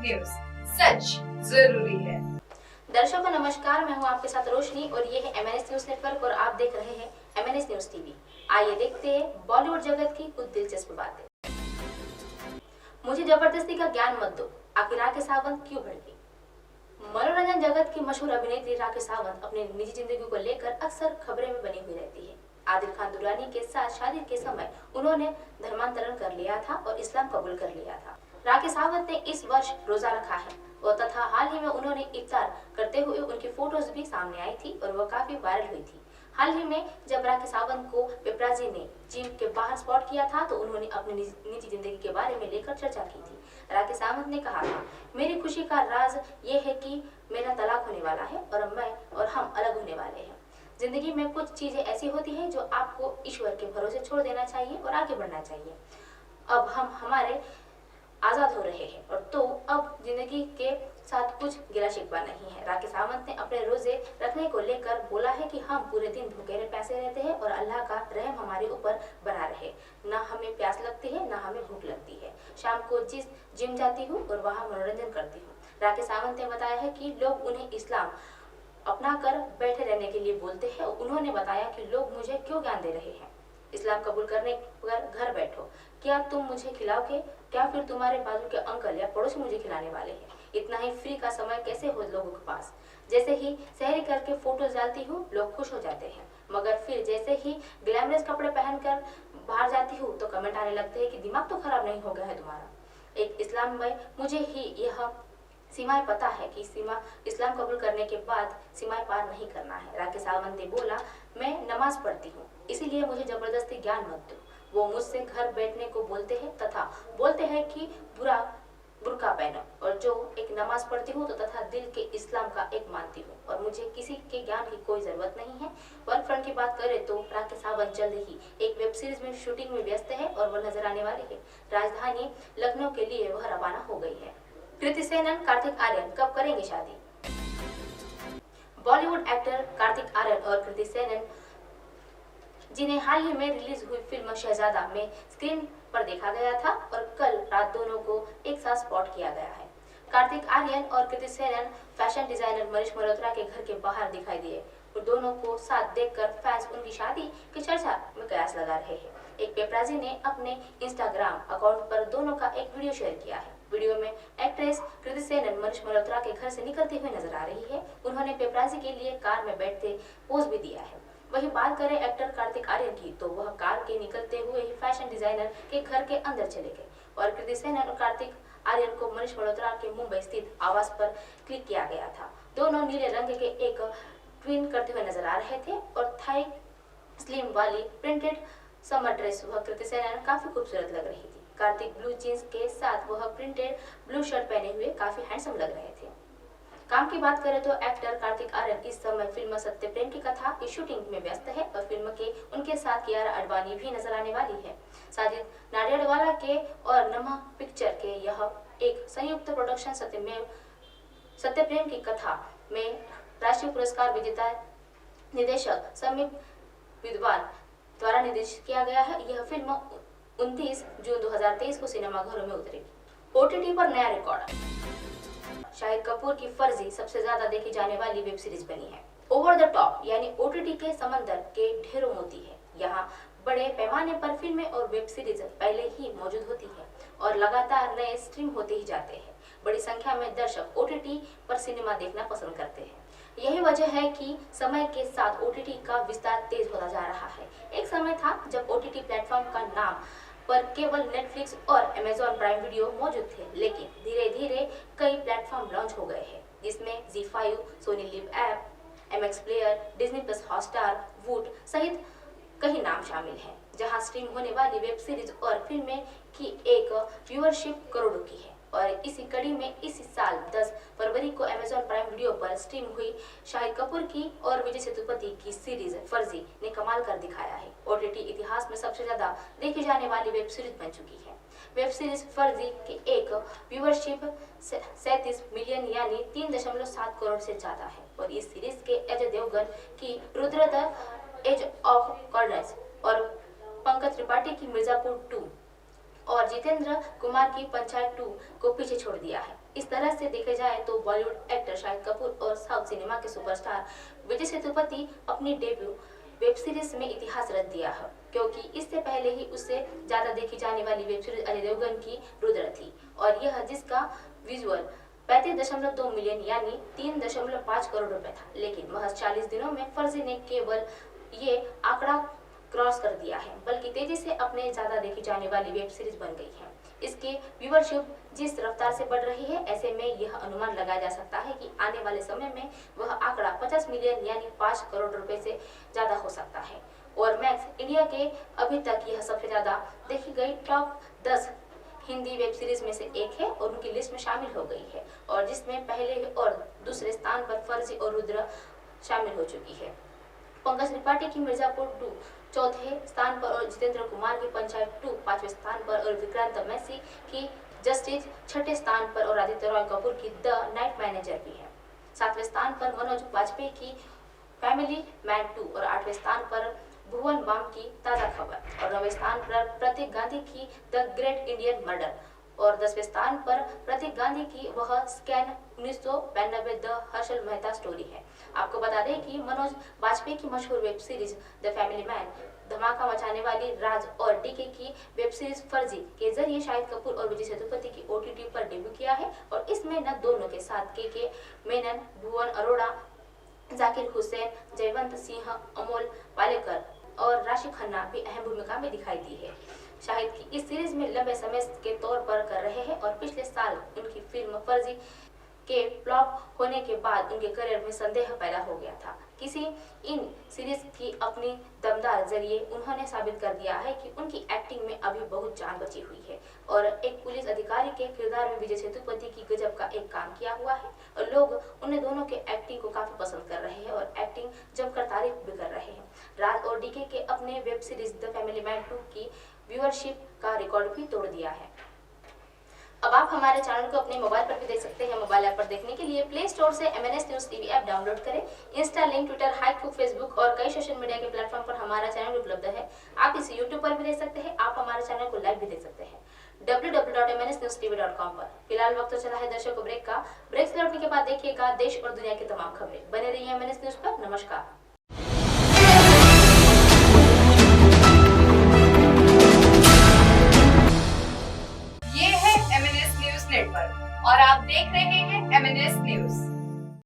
News, सच जरूरी है। दर्शकों नमस्कार, मैं हूं आपके साथ रोशनी और ये है MNS न्यूज नेटवर्क और आप देख रहे हैं MNS न्यूज टीवी। आइए देखते हैं बॉलीवुड जगत की कुछ दिलचस्प बातें। मुझे जबरदस्ती का ज्ञान मत दो, आखिर राखी सावंत क्यों भड़की? मनोरंजन जगत की मशहूर अभिनेत्री राखी सावंत अपनी निजी जिंदगी को लेकर अक्सर खबरें में बनी हुई रहती है। आदिल खान दुरानी के साथ शादी के समय उन्होंने धर्मांतरण कर लिया था और इस्लाम कबूल कर लिया था। राखी सावंत ने इस वर्ष रोजा रखा है और तथा हाल ही में उन्होंने इफ्तार करते हुए उनकी फोटोज भी सामने आई थी और वह काफी वायरल हुई थी। हाल ही में जब राखी सावंत को पेपराजी ने जिम के बाहर स्पॉट किया था तो उन्होंने अपनी निजी जिंदगी के बारे में लेकर चर्चा की थी। राखी सावंत ने कहा था, मेरी खुशी का राज ये है कि मेरा तलाक होने वाला है और मैं और हम अलग होने वाले हैं। जिंदगी में कुछ चीजें ऐसी होती हैं जो आपको ईश्वर के भरोसे छोड़ देना चाहिए और आगे बढ़ना चाहिए। अब हम हमारे आजाद हो रहे हैं और तो अब जिंदगी के साथ कुछ गिला शिकवा नहीं है। राखी सावंत ने अपने रोजे रखने को लेकर बोला है कि हम पूरे दिन भूखे प्यासे रहते हैं और अल्लाह का रहम हमारे ऊपर बना रहे। ना हमें प्यास लगती है ना हमें भूख लगती है। शाम को जिम जाती हूँ और वहाँ मनोरंजन करती हूँ। राखी सावंत ने बताया है कि लोग उन्हें इस्लाम अपना कर बैठे रहने के लिए बोलते हैं। उन्होंने बताया कि लोग मुझे क्यों ज्ञान दे रहे हैं, इस्लाम कबूल करने पर घर बैठो, क्या तुम मुझे खिलाओगे? क्या फिर तुम्हारे बाजू के अंकल या पड़ोसी मुझे खिलाने वाले हैं? इतना ही फ्री का समय कैसे हो लोगों के पास? जैसे ही सहरी करके फोटो डालती हूँ लोग खुश हो जाते हैं, मगर फिर जैसे ही ग्लैमरस कपड़े पहनकर बाहर जाती हूँ तो कमेंट आने लगते हैं कि दिमाग तो खराब नहीं हो गया है तुम्हारा। एक इस्लाम में मुझे ही यह सीमाएं पता है कि इस्लाम कबूल करने के बाद सीमाएं पार नहीं करना है। राखी सावंत ने बोला, मैं नमाज पढ़ती हूँ इसीलिए मुझे जबरदस्ती ज्ञान मत दो। वो मुझसे घर बैठने को बोलते हैं तथा बोलते हैं कि बुर्का पहनो और जो एक नमाज पढ़ती हूँ तो तथा दिल के इस्लाम का एक मानती हूँ और मुझे किसी के ज्ञान की कोई जरूरत नहीं है। वर्क फ्रंट की बात करें तो राखी सावंत जल्द ही एक वेब सीरीज में शूटिंग में व्यस्त है और वह नजर आने वाली है। राजधानी लखनऊ के लिए वह रवाना हो गई है। कृति सेनन कार्तिक आर्यन कब करेंगे शादी? बॉलीवुड एक्टर कार्तिक आर्यन और कृति सेनन, जिन्हें हाल ही में रिलीज हुई फिल्म शहजादा में स्क्रीन पर देखा गया था और कल रात दोनों को एक साथ स्पॉट किया गया है। कार्तिक आर्यन और कृति सेनन फैशन डिजाइनर मनीष मल्होत्रा के घर के बाहर दिखाई दिए और दोनों को साथ देखकर फैंस उनकी शादी की चर्चा में कयास लगा रहे हैं। एक पेपराजी ने अपने इंस्टाग्राम अकाउंट पर दोनों का एक वीडियो शेयर किया है। वीडियो में एक्ट्रेस कृति सेनन मनीष मल्होत्रा के घर से निकलते हुए नजर आ रही है। उन्होंने पेपराजी के लिए कार में बैठते पोज भी दिया है। वही बात करें एक्टर कार्तिक आर्यन की तो वह कार के निकलते हुए ही फैशन डिजाइनर के घर के अंदर चले गए और कृति सेनन और कार्तिक आर्यन को मनीष मल्होत्रा के मुंबई स्थित आवास पर क्लिक किया गया था। दोनों नीले रंग के एक ट्विन करते हुए नजर आ रहे थे और थाई स्लिम वाली प्रिंटेड समर ड्रेस वह कृति सेनन काफी खूबसूरत लग रही थी। कार्तिक ब्लू जींस के साथ वह प्रिंटेड ब्लू शर्ट पहने हुए काफी हैंडसम लग रहे थे। काम की बात करें तो एक्टर कार्तिक आर्यन इस समय फिल्म सत्य प्रेम की कथा की शूटिंग में व्यस्त है और फिल्म के उनके साथ कियारा अडवाणी भी नजर आने वाली है। साजिद नाडियाडवाला के और नमा पिक्चर के यह एक संयुक्त प्रोडक्शन सत्य प्रेम की कथा में राष्ट्रीय पुरस्कार विजेता निर्देशक समीप विद्वान द्वारा निर्देशित किया गया है। यह फिल्म 29 जून 2023 को सिनेमाघरों में उतरेगी। OTT पर नया रिकॉर्ड, शाहिद कपूर की फर्जी सबसे ज्यादा देखी जाने वाली वेब सीरीज बनी है। ओवर द टॉप यानी OTT के समंदर के ढेरों मोती है। यहाँ बड़े पैमाने पर फिल्में और वेब सीरीज पहले ही मौजूद होती है और लगातार नए स्ट्रीम होते ही जाते हैं। बड़ी संख्या में दर्शक OTT पर सिनेमा देखना पसंद करते हैं। यही वजह है कि समय के साथ OTT का विस्तार तेज होता जा रहा है। एक समय था जब OTT प्लेटफॉर्म का नाम पर केवल नेटफ्लिक्स और अमेज़न प्राइम वीडियो मौजूद थे, लेकिन धीरे धीरे कई प्लेटफॉर्म लॉन्च हो गए हैं जिसमें ZEE5, Sony Liv app, MX player, Disney plus Hotstar, Voot सहित कई नाम शामिल हैं, जहां स्ट्रीम होने वाली वेब सीरीज और फिल्में की एक व्यूअरशिप करोड़ों की है। और इसी कड़ी में इसी साल 10 फरवरी को अमेज़न प्राइम वीडियो पर स्ट्रीम हुई शाहिद कपूर की और विजय सेतुपति की सीरीज फर्जी ने कमाल कर दिखाया है। OTT इतिहास में सबसे ज्यादा देखी जाने वाली वेब सीरीज बन चुकी है। वेब सीरीज फर्जी के एक व्यूअरशिप 37 मिलियन यानी 3.7 करोड़ से ज्यादा है और इस सीरीज के अजय देवगन की रुद्र द एज ऑफ कार्डनेस और पंकज त्रिपाठी की मिर्जापुर 2 और जितेंद्र कुमार की पंचायत 2 को पीछे छोड़ दिया है। इस तरह से देखे जाए तो बॉलीवुड एक्टर शाहिद कपूर और साउथ सिनेमा के सुपरस्टार विजय सेतुपति अपनी डेब्यू वेब सीरीज में इतिहास रच दिया है, क्योंकि इससे पहले ही उससे ज्यादा देखी जाने वाली वेब सीरीज अजय देवगन की रुद्र थी, और यह जिसका विजुअल 35.2 मिलियन यानी 3.5 करोड़ रुपए था। लेकिन महज 40 दिनों में फर्जी ने केवल ये आंकड़ा क्रॉस कर दिया है, बल्कि तेजी से अपने ज्यादा देखी जाने वाली वेब सीरीज बन गई है। इसकी व्यूवरशिप जिस रफ्तार से बढ़ रही है, ऐसे में यह अनुमान लगाया जा सकता है कि आने वाले समय में वह आंकड़ा 50 मिलियन यानी 5 करोड़ रुपए से ज्यादा हो सकता है। और मैक्स इंडिया के अभी तक यह सबसे ज्यादा देखी गई टॉप 10 हिंदी वेब सीरीज में से एक है और उनकी लिस्ट में शामिल हो गई है, और जिसमें पहले और दूसरे स्थान पर फर्जी और रुद्र शामिल हो चुकी है। पंकज त्रिपाठी की मिर्जापुर 2 चौथे स्थान पर और जितेंद्र कुमार की पंचायत 2 पांचवें स्थान पर और विक्रांत मैसी की जस्टिस छठे स्थान पर और आदित्य रॉय कपूर की द नाइट मैनेजर भी है। 7वें स्थान पर मनोज वाजपेयी की फैमिली मैन 2 और 8वें स्थान पर भुवन बाम की ताजा खबर और 9वें स्थान पर प्रतीक गांधी की द ग्रेट इंडियन मर्डर और 10वें स्थान पर प्रतीक गांधी की वह scan 1992 the Harshal Mehta story है। आपको बता दें कि मनोज वाजपेयी की मशहूर web series the family man धमाका मचाने वाली राज और डीके की वेब सीरीज फर्जी के जरिए शाहिद कपूर और विजय सेतुपति की OTT पर डेब्यू किया है, और इसमें न दोनों के साथ के मेनन, भुवन अरोड़ा, जाकिर हुसैन, जयवंत सिंह, अमोल पालेकर और राशि खन्ना भी अहम भूमिका में दिखाई दी है। शाहिद की इस सीरीज में लंबे समय के तौर पर कर रहे हैं और पिछले साल उनकी फिल्म फर्जी के फ्लॉप होने के बाद उनके करियर में संदेह पैदा हो गया था। किसी इन सीरीज की अपनी दमदार जरिए उन्होंने साबित कर दिया है कि उनकी एक्टिंग में अभी बहुत जान बची हुई है, और एक पुलिस अधिकारी के किरदार में विजय सेतुपति की गजब का एक काम किया हुआ है, और लोग उन्हें दोनों के एक्टिंग को काफी पसंद कर रहे हैं और एक्टिंग जमकर तारीफ भी कर रहे हैं। राज और डीके के अपने web series the family man 2 की व्यूअरशिप का रिकॉर्ड भी तोड़ दिया है। अब आप हमारे चैनल को अपने मोबाइल पर भी देख सकते हैं। मोबाइल ऐप पर देखने के लिए प्ले स्टोर से MNS news TV app download करें। Insta, link, Twitter, Haiku, Facebook और कई सोशल मीडिया के प्लेटफॉर्म पर हमारा चैनल उपलब्ध है। आप इसे यूट्यूब पर भी देख सकते हैं। आप हमारे चैनल को लाइव भी देख सकते हैं www.mnsnewstv.com पर। फिलहाल वक्त तो चला है दर्शकों ब्रेक का। ब्रेक से लौटने के बाद देखिएगा देश और दुनिया की तमाम खबरें। बने रहिए MNS न्यूज पर। नमस्कार।